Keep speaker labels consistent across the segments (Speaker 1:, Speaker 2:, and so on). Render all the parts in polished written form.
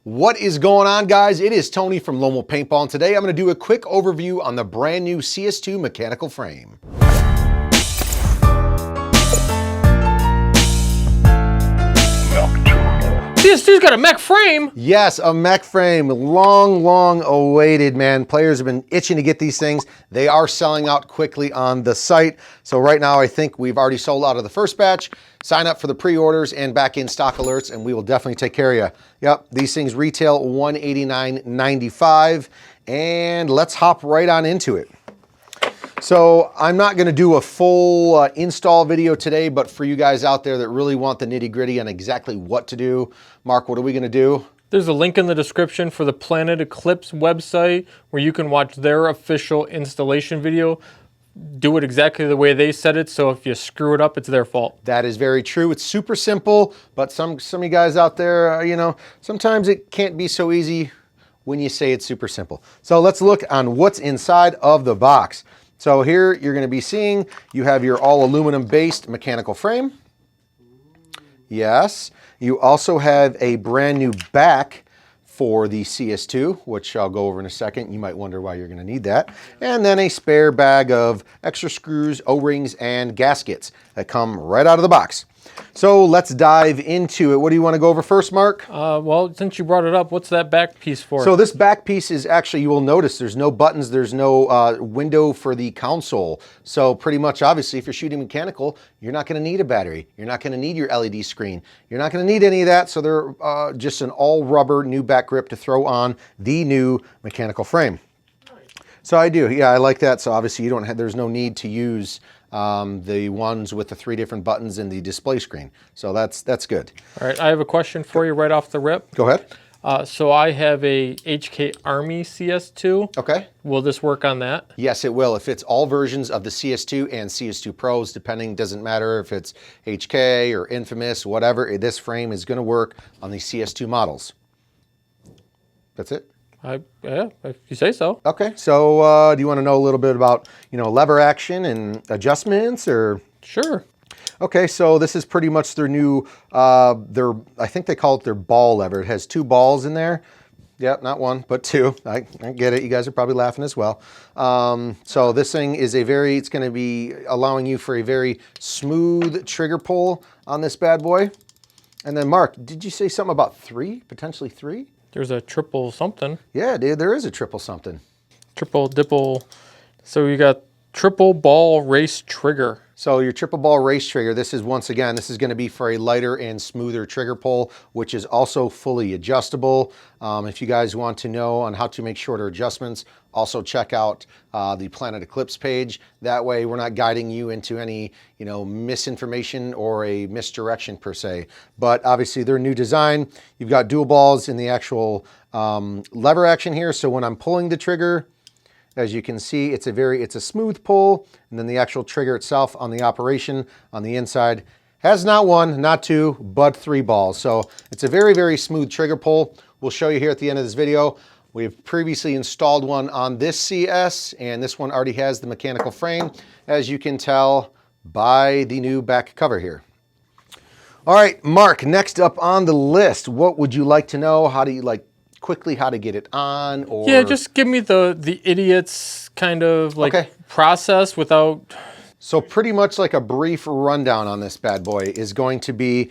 Speaker 1: What is going on, guys? It is Tony from Lomo Paintball, and today I'm going to do a quick overview on the brand new CS2 mechanical frame.
Speaker 2: CS2's got a mech frame?
Speaker 1: Yes, a mech frame. Long awaited, man. Players have been itching to get these things. They are selling out quickly on the site. So right now, I think we've already sold out of the first batch. Sign up for the pre-orders and back in stock alerts, and we will definitely take care of you. Yep, these things retail $189.95, and let's hop right on into it. So I'm not going to do a full install video today, but for you guys out there that really want the nitty gritty on exactly what to do, Mark, what are we going to do?
Speaker 2: There's a link in the description for the Planet Eclipse website where you can watch their official installation video. Do it exactly the way they said it, so if you screw it up, it's their fault.
Speaker 1: That is very true. It's super simple, but some of you guys out there, you know, sometimes it can't be so easy when you say it's super simple. So let's look on what's inside of the box. So here you're going to be seeing you have your all aluminum based mechanical frame. Yes. You also have a brand new back for the CS2, which I'll go over in a second. You might wonder why you're going to need that. And then a spare bag of extra screws, O-rings, and gaskets that come right out of the box. So let's dive into it. What do you want to go over first, Mark?
Speaker 2: Well, since you brought it up, what's that back piece for?
Speaker 1: So this back piece is actually, you will notice there's no buttons, there's no window for the console. So pretty much, obviously, if you're shooting mechanical, you're not going to need a battery. You're not going to need your LED screen. You're not going to need any of that. So they're just an all rubber new back grip to throw on the new mechanical frame. So I do, yeah, I like that. So obviously you don't have, there's no need to use the ones with the 3 different buttons in the display screen. So that's good.
Speaker 2: All right, I have a question for you right off the rip.
Speaker 1: Go ahead.
Speaker 2: So I have a HK Army CS2.
Speaker 1: Okay.
Speaker 2: Will this work on that?
Speaker 1: Yes, it will. It fits all versions of the CS2 and CS2 Pros, depending, doesn't matter if it's HK or Infamous, whatever, this frame is going to work on the CS2 models. That's it?
Speaker 2: Yeah, if you say so.
Speaker 1: Okay, so do you want to know a little bit about, you know, lever action and adjustments, or?
Speaker 2: Sure.
Speaker 1: Okay, so this is pretty much their new, I think they call it their ball lever. It has 2 balls in there. Yep, not 1, but 2. I get it. You guys are probably laughing as well. So this thing is it's going to be allowing you for a very smooth trigger pull on this bad boy. And then, Mark, did you say something about 3, potentially 3?
Speaker 2: There's a triple something.
Speaker 1: Yeah, dude, there is a triple something.
Speaker 2: Triple dipple. So you got triple ball race trigger.
Speaker 1: So your triple ball race trigger, this is, once again, this is going to be for a lighter and smoother trigger pull, which is also fully adjustable. If you guys want to know on how to make shorter adjustments, also check out the Planet Eclipse page. That way we're not guiding you into any, you know, misinformation or a misdirection per se. But obviously their new design, you've got dual balls in the actual lever action here. So when I'm pulling the trigger, as you can see, it's a smooth pull, and then the actual trigger itself on the operation on the inside has not 1, not 2, but 3 balls. So it's a very smooth trigger pull. We'll show you here at the end of this video. We've previously installed one on this CS, and this one already has the mechanical frame, as you can tell by the new back cover here. All right, Mark, next up on the list, what would you like to know? How do you like quickly how to get it on? Or
Speaker 2: yeah, just give me the idiot's kind of like process without.
Speaker 1: So pretty much like a brief rundown on this bad boy is going to be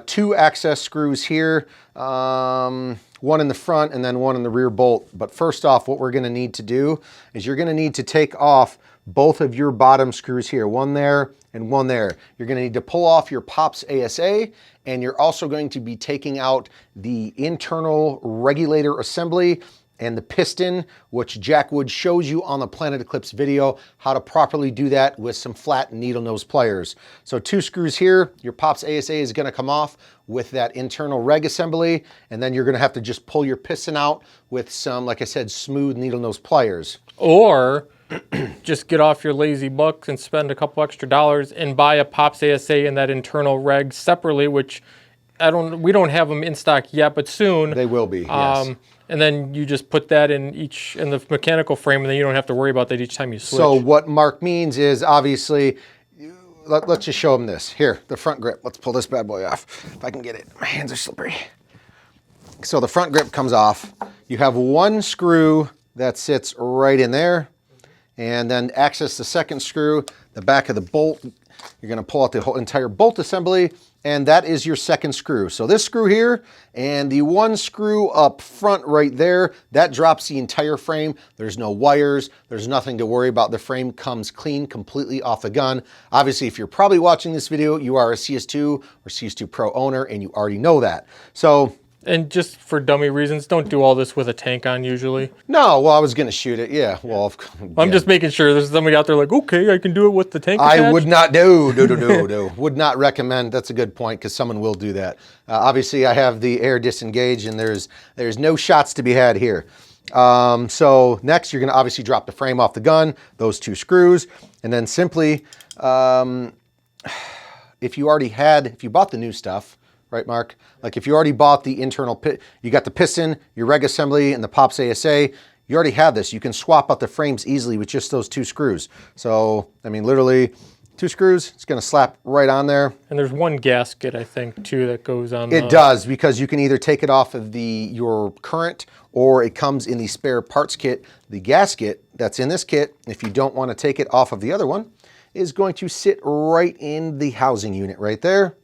Speaker 1: 2 access screws here, 1 in the front and then 1 in the rear bolt. But first off, what we're going to need to do is you're going to need to take off both of your bottom screws here, 1 there and 1 there. You're going to need to pull off your POPs ASA, and you're also going to be taking out the internal regulator assembly and the piston, which Jack Wood shows you on the Planet Eclipse video, how to properly do that with some flat needle nose pliers. So 2 screws here, your POPs ASA is going to come off with that internal reg assembly, and then you're going to have to just pull your piston out with some, like I said, smooth needle nose pliers.
Speaker 2: Or just get off your lazy bucks and spend a couple extra dollars and buy a POPs ASA and that internal reg separately, which we don't have them in stock yet, but soon.
Speaker 1: They will be, yes.
Speaker 2: And then you just put that in the mechanical frame, and then you don't have to worry about that each time you switch.
Speaker 1: So what Mark means is, obviously, let's just show him this. Here, the front grip. Let's pull this bad boy off. If I can get it. My hands are slippery. So the front grip comes off. You have one screw that sits right in there, and then access the second screw, the back of the bolt. You're gonna pull out the whole entire bolt assembly, and that is your second screw. So this screw here and the one screw up front right there, that drops the entire frame. There's no wires, there's nothing to worry about. The frame comes clean, completely off the gun. Obviously, if you're probably watching this video, you are a CS2 or CS2 Pro owner, and you already know that. So,
Speaker 2: and just for dummy reasons, don't do all this with a tank on usually.
Speaker 1: no, well, I was gonna shoot it, yeah. Well,
Speaker 2: I'm just making sure there's somebody out there like, okay, I can do it with the tank
Speaker 1: I
Speaker 2: attached.
Speaker 1: would not would not recommend. That's a good point, because someone will do that. Obviously, I have the air disengaged, and there's no shots to be had here. So next, you're going to obviously drop the frame off the gun, those two screws, and then simply, if you bought the new stuff, right, Mark? Like if you already bought the internal pit, you got the piston, your reg assembly, and the Pops ASA. You already have this. You can swap out the frames easily with just those two screws. So, I mean, literally 2 screws, it's gonna slap right on there.
Speaker 2: And there's one gasket, I think, too, that goes on.
Speaker 1: It does, because you can either take it off of your current, or it comes in the spare parts kit. The gasket that's in this kit, if you don't wanna take it off of the other one, is going to sit right in the housing unit right there.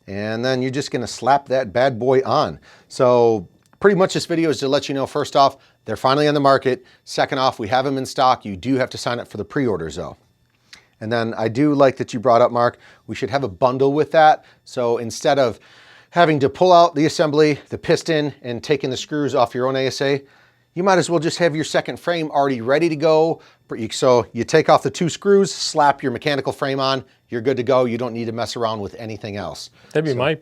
Speaker 1: And then you're just gonna slap that bad boy on. So pretty much this video is to let you know, first off, they're finally on the market. Second off, we have them in stock. You do have to sign up for the pre-orders though. And then I do like that you brought up, Mark, we should have a bundle with that. So instead of having to pull out the assembly, the piston, and taking the screws off your own ASA, you might as well just have your second frame already ready to go. So you take off the 2 screws, slap your mechanical frame on, you're good to go. You don't need to mess around with anything else.
Speaker 2: That'd be my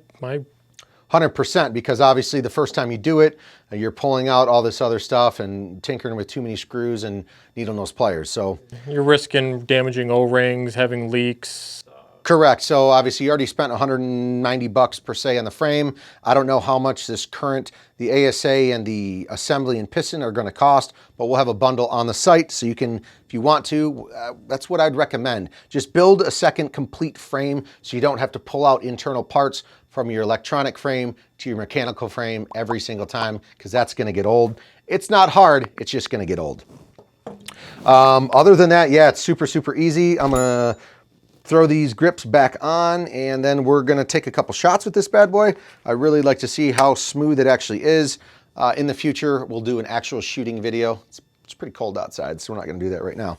Speaker 1: 100%, because obviously the first time you do it, you're pulling out all this other stuff and tinkering with too many screws and needle nose pliers. So
Speaker 2: you're risking damaging O-rings, having leaks.
Speaker 1: correct. So obviously you already spent 190 bucks per se on the frame. I don't know how much the ASA and the assembly and piston are going to cost, but we'll have a bundle on the site so you can, if you want to, that's what I'd recommend. Just build a second complete frame so you don't have to pull out internal parts from your electronic frame to your mechanical frame every single time, because that's going to get old. It's not hard, it's just going to get old. Other than that, yeah, it's super, super easy. I'm going to throw these grips back on, and then we're gonna take a couple shots with this bad boy. I really like to see how smooth it actually is. In the future, we'll do an actual shooting video. It's pretty cold outside, so we're not gonna do that right now.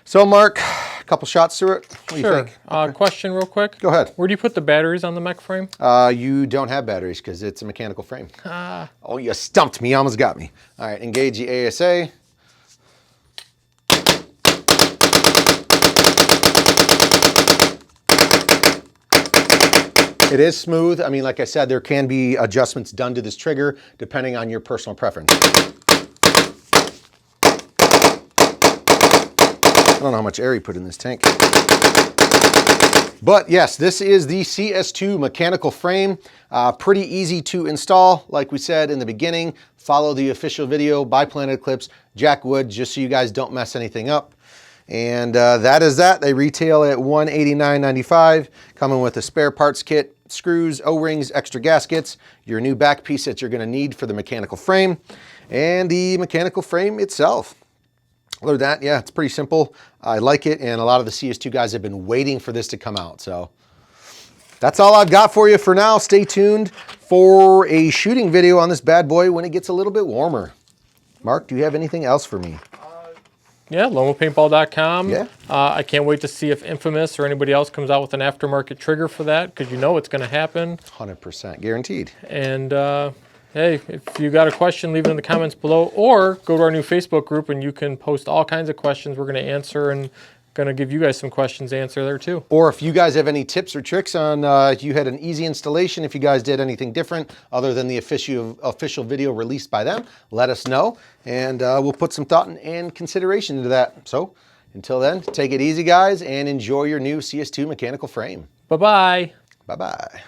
Speaker 1: So Mark, a couple shots through it. What do you think?
Speaker 2: Okay. Question real quick.
Speaker 1: Go ahead.
Speaker 2: Where do you put the batteries on the mech frame?
Speaker 1: You don't have batteries because it's a mechanical frame. Oh, you stumped me, you almost got me. All right, engage the ASA. It is smooth. I mean, like I said, there can be adjustments done to this trigger depending on your personal preference. I don't know how much air you put in this tank. But yes, this is the CS2 mechanical frame. Pretty easy to install. Like we said in the beginning, follow the official video by Planet Eclipse, Jack Wood, just so you guys don't mess anything up. And that is that. They retail at $189.95, coming with a spare parts kit, screws, O-rings, extra gaskets, your new back piece that you're going to need for the mechanical frame, and the mechanical frame itself. Other than that, yeah, it's pretty simple. I like it, and a lot of the CS2 guys have been waiting for this to come out. So that's all I've got for you for now. Stay tuned for a shooting video on this bad boy when it gets a little bit warmer. Mark, do you have anything else for me?
Speaker 2: Yeah, lonepaintball.com.
Speaker 1: Yeah.
Speaker 2: I can't wait to see if Infamous or anybody else comes out with an aftermarket trigger for that, because you know it's going to happen.
Speaker 1: 100% guaranteed.
Speaker 2: And hey, if you got a question, leave it in the comments below, or go to our new Facebook group and you can post all kinds of questions we're going to answer, and going to give you guys some questions to answer there too.
Speaker 1: Or if you guys have any tips or tricks on if you had an easy installation, if you guys did anything different other than the official video released by them, let us know, and we'll put some thought and consideration into that. So until then, take it easy guys, and enjoy your new CS2 mechanical frame.
Speaker 2: Bye-bye.
Speaker 1: Bye-bye.